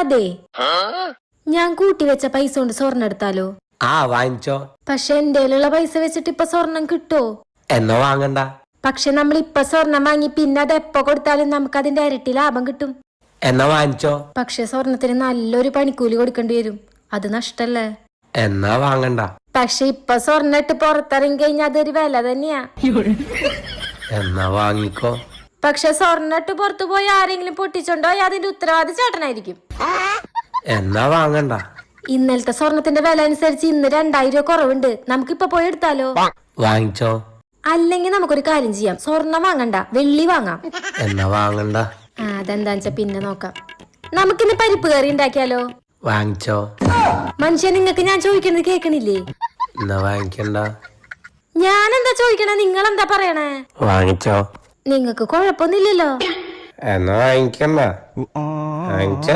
അതെ, ഞാൻ കൂട്ടി വെച്ച പൈസ കൊണ്ട് സ്വർണ്ണം എടുത്താലോ? വാങ്ങിച്ചോ. പക്ഷെ എന്റെ പൈസ വെച്ചിട്ട് ഇപ്പൊ സ്വർണം കിട്ടോ? എന്നോ വാങ്ങണ്ട. പക്ഷെ നമ്മൾ ഇപ്പൊ സ്വർണം വാങ്ങി പിന്നെ അത് എപ്പോ കൊടുത്താലും നമുക്ക് അതിന്റെ ഇരട്ടി ലാഭം കിട്ടും. എന്നാ വാങ്ങിച്ചോ. പക്ഷെ സ്വർണത്തിന് നല്ലൊരു പണിക്കൂലി കൊടുക്കേണ്ടി വരും. അത് നഷ്ടല്ലേ? എന്നാ വാങ്ങണ്ട. പക്ഷെ ഇപ്പൊ സ്വർണ്ണം ഇട്ട് പുറത്തിറങ്ങി കഴിഞ്ഞാൽ അതൊരു വില തന്നെയാ. എന്നാ വാങ്ങിക്കോ. പക്ഷെ സ്വർണ്ണം ഇട്ട് പുറത്തു പോയി ആരെങ്കിലും പൊട്ടിച്ചോണ്ടോ അതിന്റെ ഉത്തരവാദി ചേട്ടനായിരിക്കും. എന്നാ വാങ്ങണ്ട. ഇന്നലത്തെ സ്വർണത്തിന്റെ വില അനുസരിച്ച് ഇന്ന് 2000 രൂപ കുറവുണ്ട്. നമുക്കിപ്പൊ പോയി എടുത്താലോ? വാങ്ങിച്ചോ. അല്ലെങ്കിൽ നമുക്കൊരു കാര്യം ചെയ്യാം, സ്വർണം വാങ്ങണ്ട, വെള്ളി വാങ്ങാം. എന്നാ വാങ്ങണ്ട. അതെന്താ വെച്ചാ പിന്നെ നോക്കാം. നമുക്കിന്ന് പരിപ്പ് കറി ഉണ്ടാക്കിയാലോ? വാങ്ങിച്ചോ. മനുഷ്യ, നിങ്ങക്ക് ഞാൻ ചോദിക്കുന്നത് കേക്കണില്ലേ? എന്നാ വാങ്ങിക്കണ്ട. ഞാൻ എന്താ ചോദിക്കണേ, നിങ്ങൾ എന്താ പറയണേ? വാങ്ങിച്ചോ. നിങ്ങക്ക് കുഴപ്പമൊന്നുമില്ലല്ലോ. എന്നാ വാങ്ങിക്കണ്ട. വാങ്ങിച്ചോ.